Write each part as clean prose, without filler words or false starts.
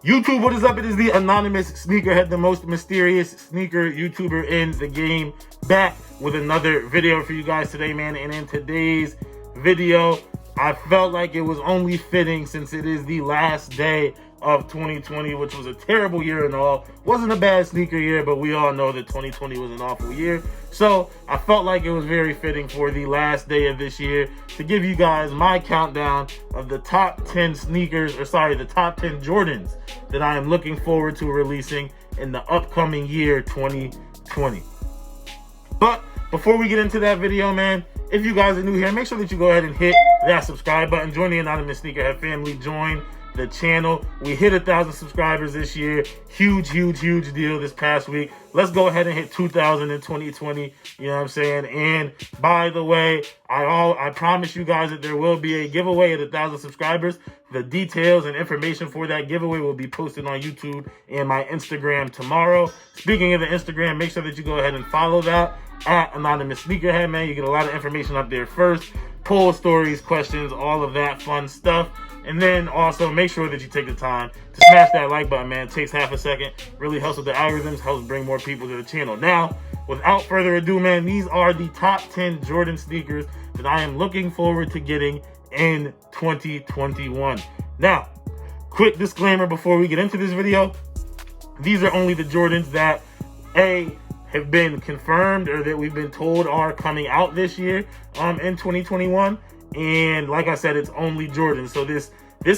YouTube, what is up? It is the anonymous Sneakerhead, the most mysterious sneaker YouTuber in the game, back with another video for you guys today, man. And in today's video, I felt like it was only fitting, since it is the last day of 2020, which was a terrible year and all. Wasn't a bad sneaker year, but we all know that 2020 was an awful year. So I felt like it was very fitting for the last day of this year to give you guys my countdown of the top 10 the top 10 Jordans that I am looking forward to releasing in the upcoming year 2020. But before we get into that video, man, if you guys are new here, make sure that you go ahead and hit that subscribe button. Join the anonymous Sneakerhead family. Join the channel. We hit 1,000 subscribers this year. Huge deal this past week. Let's go ahead and hit 2,000 in 2020. You know what I'm saying? And by the way, I promise you guys that there will be a giveaway at 1,000 subscribers. The details and information for that giveaway will be posted on YouTube and my Instagram tomorrow. Speaking of the Instagram, make sure that you go ahead and follow that at Anonymous Sneakerhead, man. You get a lot of information up there first. Poll stories, questions, all of that fun stuff. And then also make sure that you take the time to smash that like button, man. It takes half a second. Really helps with the algorithms, helps bring more people to the channel. Now, without further ado, man, these are the top 10 Jordan sneakers that I am looking forward to getting in 2021. Now, quick disclaimer before we get into this video. These are only the Jordans that have been confirmed, or that we've been told are coming out this year in 2021. And like I said, it's only Jordan. So this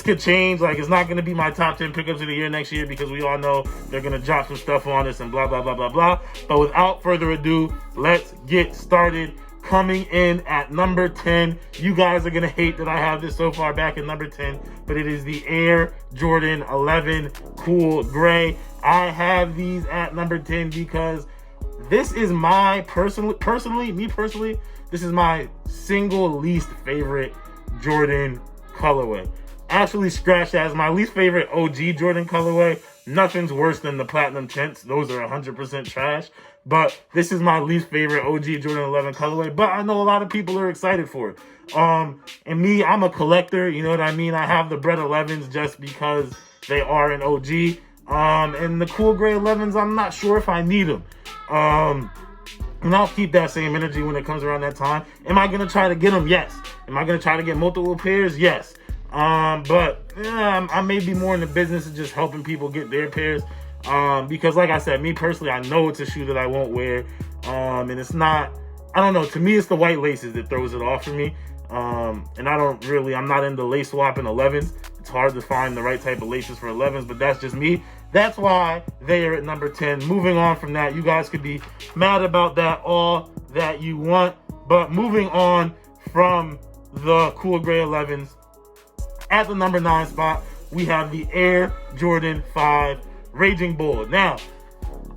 could change. Like, it's not going to be my top 10 pickups of the year next year, because we all know they're going to drop some stuff on us and blah, blah, blah, blah, blah. But without further ado, let's get started. Coming in at number 10, you guys are going to hate that I have this so far back at number 10, but it is the Air Jordan 11 Cool Gray. I have these at number 10 because this is my personally, this is my single least favorite Jordan colorway. Actually, scratch that, as my least favorite OG Jordan colorway. Nothing's worse than the platinum tints. Those are 100% trash. But this is my least favorite OG Jordan 11 colorway. But I know a lot of people are excited for it. And me, I'm a collector. You know what I mean? I have the Bread 11s just because they are an OG. And the Cool Gray 11s, I'm not sure if I need them. And I'll keep that same energy when it comes around that time. Am I going to try to get them? Yes. Am I going to try to get multiple pairs? Yes. But I may be more in the business of just helping people get their pairs. Because like I said, me personally, I know it's a shoe that I won't wear. And it's not, I don't know, to me, it's the white laces that throws it off for me. And I'm not into lace swapping 11s. It's hard to find the right type of laces for 11s, but that's just me. That's why they are at number 10. Moving on from that, you guys could be mad about that all that you want. But moving on from the Cool Gray 11s, at the number 9 spot, we have the Air Jordan 5 Raging Bull. Now,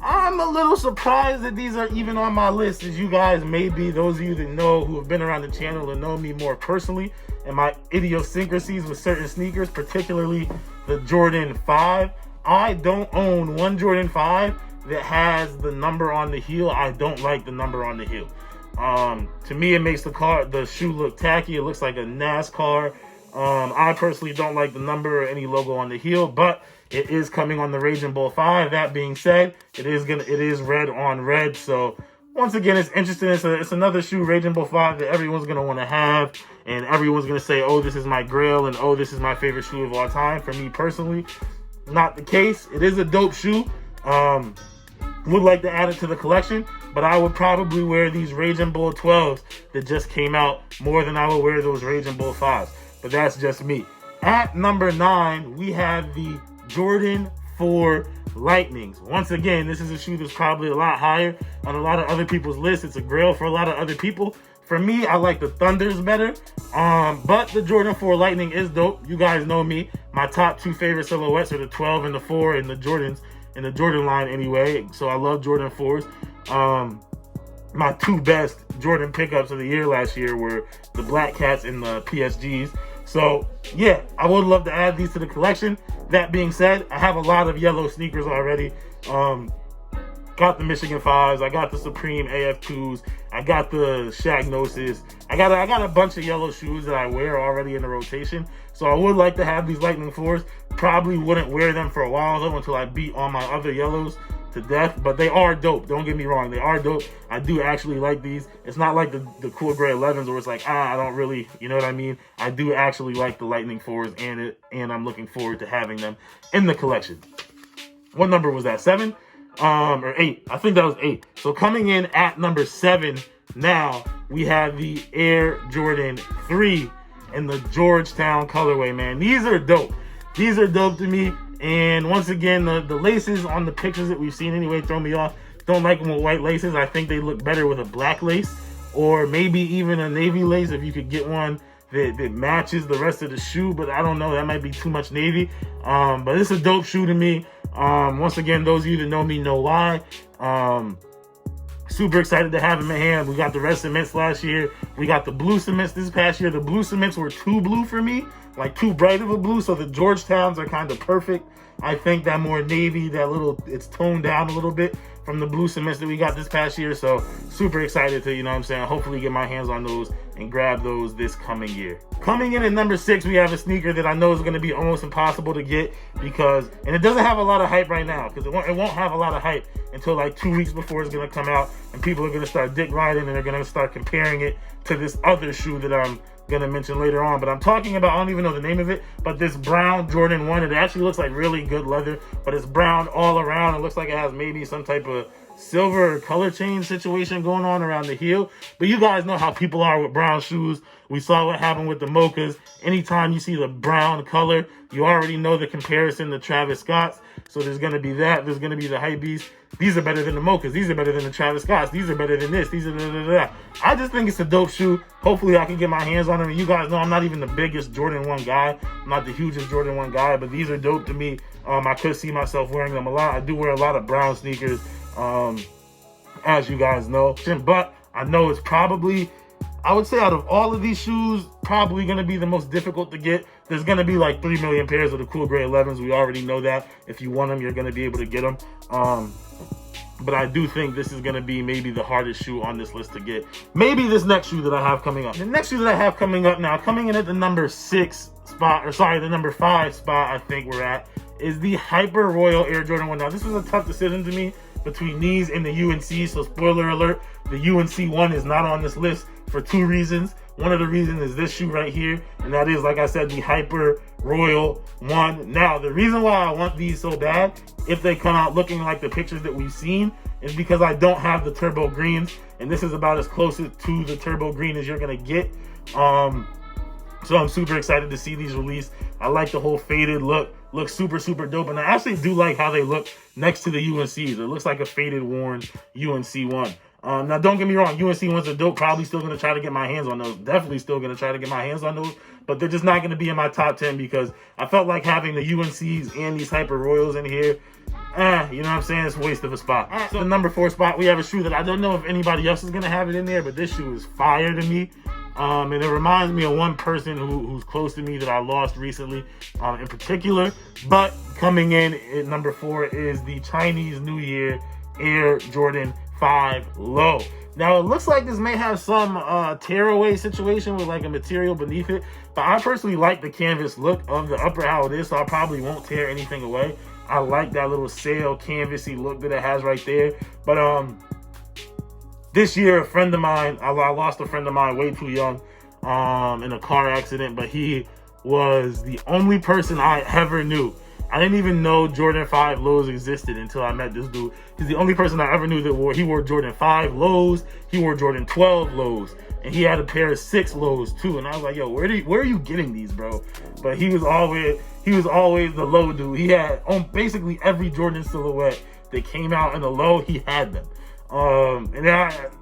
I'm a little surprised that these are even on my list, as you guys may be, those of you that know, who have been around the channel and know me more personally and my idiosyncrasies with certain sneakers, particularly the Jordan 5. I don't own one Jordan 5 that has the number on the heel. I don't like the number on the heel. To me, it makes the shoe look tacky. It looks like a NASCAR. I personally don't like the number or any logo on the heel, but it is coming on the Raging Bull 5. That being said, it is red on red. So once again, it's interesting. It's another shoe, Raging Bull 5, that everyone's gonna want to have, and everyone's gonna say, "Oh, this is my grail," and "Oh, this is my favorite shoe of all time." For me personally, not the case. It is a dope shoe. Would like to add it to the collection, but I would probably wear these Raging Bull 12s that just came out more than I would wear those Raging Bull 5s. But that's just me. At number 9, we have the Jordan 4 Lightnings. Once again, this is a shoe that's probably a lot higher on a lot of other people's lists. It's a grail for a lot of other people. For me, I like the Thunders better. But the Jordan 4 Lightning is dope. You guys know me. My top 2 favorite silhouettes are the 12 and the 4 and the Jordans in the Jordan line anyway. So I love Jordan 4s. My 2 best Jordan pickups of the year last year were the Black Cats and the PSGs. So yeah, I would love to add these to the collection. That being said, I have a lot of yellow sneakers already. And got the Michigan 5s, I got the Supreme AF2s, I got the Shagnosis, I got a bunch of yellow shoes that I wear already in the rotation. So I would like to have these Lightning 4s. Probably wouldn't wear them for a while though until I beat all my other yellows to death, but they are dope. Don't get me wrong, they are dope. I do actually like these. It's not like the cool gray 11s where it's like, I don't really, you know what I mean? I do actually like the Lightning 4s and I'm looking forward to having them in the collection. What number was that? 7? Or 8. I think that was 8. So coming in at number 7 now, we have the Air Jordan 3 in the Georgetown colorway, man. These are dope. These are dope to me. And once again, the laces on the pictures that we've seen anyway throw me off. Don't like them with white laces. I think they look better with a black lace or maybe even a navy lace if you could get one that matches the rest of the shoe. But I don't know. That might be too much navy. But it's a dope shoe to me. Once again, those of you that know me know why. Super excited to have them in hand. We got the red cements last year. We got the blue cements this past year. The blue cements were too blue for me, like too bright of a blue. So the Georgetowns are kind of perfect. I think that more navy, it's toned down a little bit from the blue cements that we got this past year. So super excited to, you know what I'm saying, hopefully get my hands on those and grab those this coming year. Coming in at number 6, we have a sneaker that I know is going to be almost impossible to get and it doesn't have a lot of hype right now because it won't have a lot of hype until like 2 weeks before it's going to come out and people are going to start dick riding and they're going to start comparing it to this other shoe that I'm going to mention later on. But I'm talking about, I don't even know the name of it, but this brown Jordan 1, it actually looks like really good leather, but it's brown all around. It looks like it has maybe some type of silver color change situation going on around the heel. But you guys know how people are with brown shoes. We saw what happened with the mochas. Anytime you see the brown color, you already know the comparison to Travis Scott's. So there's going to be that. There's going to be the hypebeast. These are better than the mochas. These are better than the Travis Scott's. These are better than this. These are da. I just think it's a dope shoe. Hopefully I can get my hands on them. And you guys know I'm not even the biggest Jordan 1 guy. I'm not the hugest Jordan 1 guy, but these are dope to me. I could see myself wearing them a lot. I do wear a lot of brown sneakers, as you guys know. But I know it's probably, I would say out of all of these shoes, probably going to be the most difficult to get. There's going to be like 3 million pairs of the cool gray 11s. We already know that. If you want them, you're going to be able to get them. But I do think this is going to be maybe the hardest shoe on this list to get. Maybe this next shoe that I have coming up. The next shoe that I have coming up now, coming in at the number 6 spot, or sorry, the number 5 spot I think we're at, is the Hyper Royal Air Jordan 1. Now, this was a tough decision to me between these and the UNC. So spoiler alert, the UNC 1 is not on this list for 2 reasons. One of the reasons is this shoe right here, and that is, like I said, the Hyper Royal 1. Now, the reason why I want these so bad, if they come out looking like the pictures that we've seen, is because I don't have the turbo greens, and this is about as close to the turbo green as you're gonna get. So I'm super excited to see these released. I like the whole faded look. Looks super, super dope. And I actually do like how they look next to the UNCs. It looks like a faded, worn UNC 1. Now, don't get me wrong. UNC 1s are dope. Probably still going to try to get my hands on those. Definitely still going to try to get my hands on those. But they're just not going to be in my top 10 because I felt like having the UNCs and these Hyper Royals in here, you know what I'm saying? It's a waste of a spot. So the number 4 spot, we have a shoe that I don't know if anybody else is going to have it in there, but this shoe is fire to me. And it reminds me of one person who's close to me that I lost recently, in particular. But coming in at number 4 is the Chinese New Year Air Jordan 5 Low. Now, it looks like this may have some tearaway situation with like a material beneath it, but I personally like the canvas look of the upper, how it is, so I probably won't tear anything away. I like that little sail canvasy look that it has right there. But this year, a friend of mine, I lost a friend of mine way too young in a car accident, but he was the only person I ever knew. I didn't even know Jordan 5 lows existed until I met this dude. He's the only person I ever knew that wore Jordan 5 lows. He wore Jordan 12 lows, and he had a pair of 6 lows too. And I was like, yo, where are you getting these, bro? But he was always the low dude. He had basically every Jordan silhouette that came out in the low, he had them. And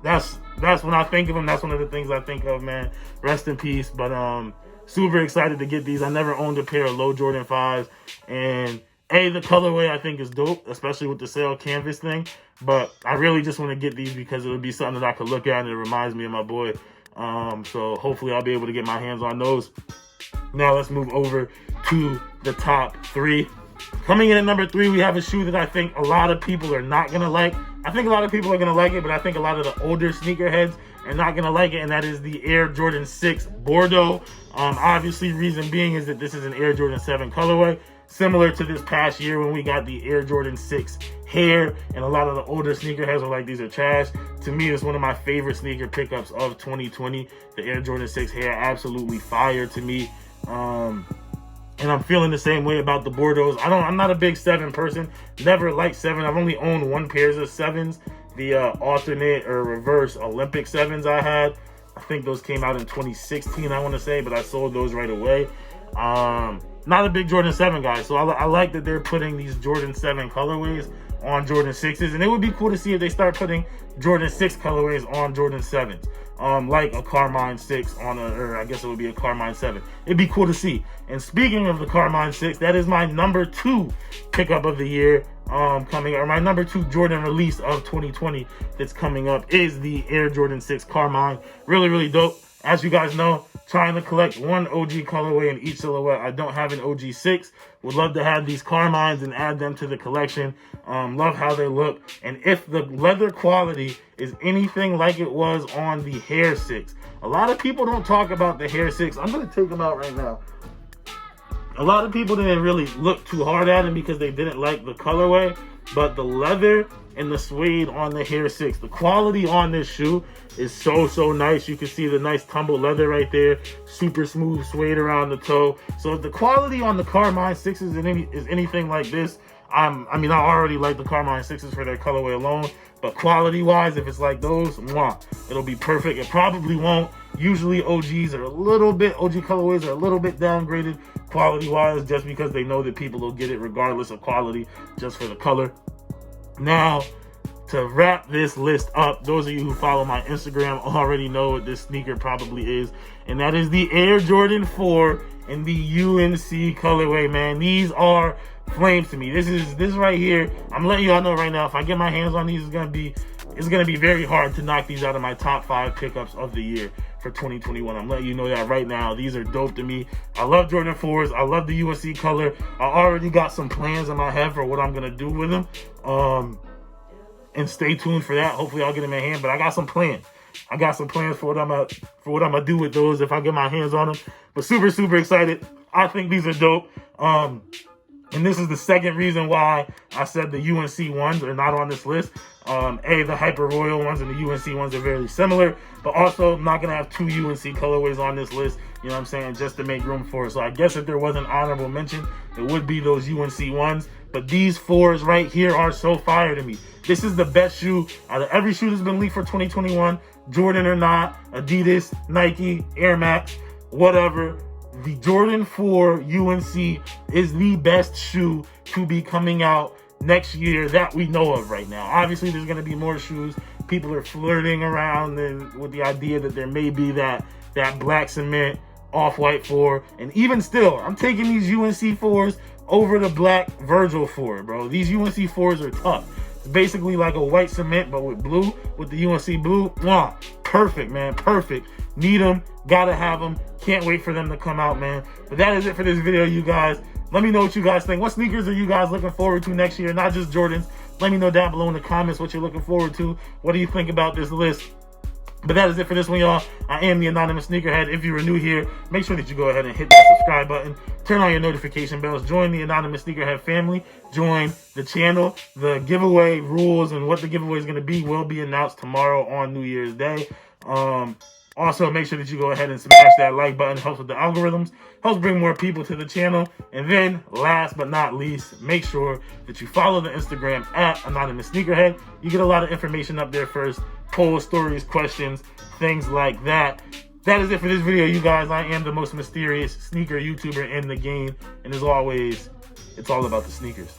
that's when I think of him. That's one of the things I think of, man. Rest in peace. But super excited to get these. I never owned a pair of low Jordan 5s, and the colorway I think is dope, especially with the sail canvas thing. But I really just want to get these because it would be something that I could look at and it reminds me of my boy. So hopefully I'll be able to get my hands on those. Now let's move over to the top 3. Coming in at number 3, we have a shoe that I think a lot of people are not gonna like. I think a lot of people are going to like it, but I think a lot of the older sneakerheads are not going to like it, and that is the Air Jordan 6 Bordeaux. Obviously, reason being is that this is an Air Jordan 7 colorway, similar to this past year when we got the Air Jordan 6 Hair, and a lot of the older sneakerheads were like, these are trash. To me, it's one of my favorite sneaker pickups of 2020. The Air Jordan 6 Hair, absolutely fire to me. And I'm feeling the same way about the Bordeaux. I'm not a big 7 person. Never liked 7. I've only owned one pair of 7s. The alternate or reverse Olympic 7s I had. I think those came out in 2016, I want to say, but I sold those right away. Not a big Jordan 7 guy, so I like that they're putting these Jordan 7 colorways on Jordan 6s, and it would be cool to see if they start putting Jordan 6 colorways on Jordan 7s. Like a Carmine 6 or I guess it would be a Carmine 7. It'd be cool to see. And speaking of the Carmine 6, that is my number 2 pickup of the year coming, or my number 2 Jordan release of 2020 that's coming up is the Air Jordan 6 Carmine. Really, really dope. As you guys know, trying to collect one OG colorway in each silhouette. I don't have an OG 6. Would love to have these Carmines and add them to the collection. Love how they look. And if the leather quality is anything like it was on the Hair 6. A lot of people don't talk about the Hair 6. I'm going to take them out right now. A lot of people didn't really look too hard at them because they didn't like the colorway. But the leather and the suede on the Hair 6, the quality on this shoe is so nice. You can see the nice tumble leather right there, super smooth suede around the toe. So if the quality on the Carmine 6s is anything like this, I already like the Carmine 6s for their colorway alone, but quality wise, if it's like those, it'll be perfect. It probably won't. Usually OG colorways are a little bit downgraded quality wise, just because they know that people will get it regardless of quality, just for the color. Now, to wrap this list up, those of you who follow my Instagram already know what this sneaker probably is, and that is the Air Jordan 4 in the UNC colorway, man. These are flames to me. This right here, I'm letting y'all know right now, if I get my hands on these, it's gonna be very hard to knock these out of my top 5 pickups of the year for 2021. I'm letting you know that right now. These are dope to me. I love Jordan 4s. I love the UNC color. I already got some plans in my head for what I'm gonna do with them. And stay tuned for that. Hopefully I'll get them in hand, but I got some plans. I got some plans for what I'm gonna do with those if I get my hands on them. But super excited. I think these are dope. And this is the second reason why I said the UNC ones are not on this list. The Hyper Royal ones and the UNC ones are very similar, but also I'm not going to have 2 UNC colorways on this list, you know what I'm saying, just to make room for it. So I guess if there was an honorable mention, it would be those UNC ones. But these 4s right here are so fire to me. This is the best shoe out of every shoe that's been leaked for 2021, Jordan or not, Adidas, Nike, Air Max, whatever. The Jordan 4 UNC is the best shoe to be coming out next year that we know of right now. Obviously, there's going to be more shoes. People are flirting around with the idea that there may be that black cement off-white 4. And even still, I'm taking these UNC 4s over the black Virgil 4, bro. These UNC 4s are tough. It's basically like a white cement, but with blue, with the UNC blue. Perfect, man, perfect. Need them, gotta have them. Can't wait for them to come out, man. But that is it for this video, you guys. Let me know what you guys think. What sneakers are you guys looking forward to next year? Not just Jordans. Let me know down below in the comments what you're looking forward to. What do you think about this list? But that is it for this one, y'all. I am the Anonymous Sneakerhead. If you are new here, make sure that you go ahead and hit that subscribe button. Turn on your notification bells. Join the Anonymous Sneakerhead family. Join the channel. The giveaway rules and what the giveaway is going to be will be announced tomorrow on New Year's Day. Also, make sure that you go ahead and smash that like button. Helps with the algorithms. Helps bring more people to the channel. And then, last but not least, make sure that you follow the Instagram at Anonymous Sneakerhead. You get a lot of information up there first. Polls, stories, questions, things like that. That is it for this video, you guys. I am the most mysterious sneaker YouTuber in the game. And as always, it's all about the sneakers.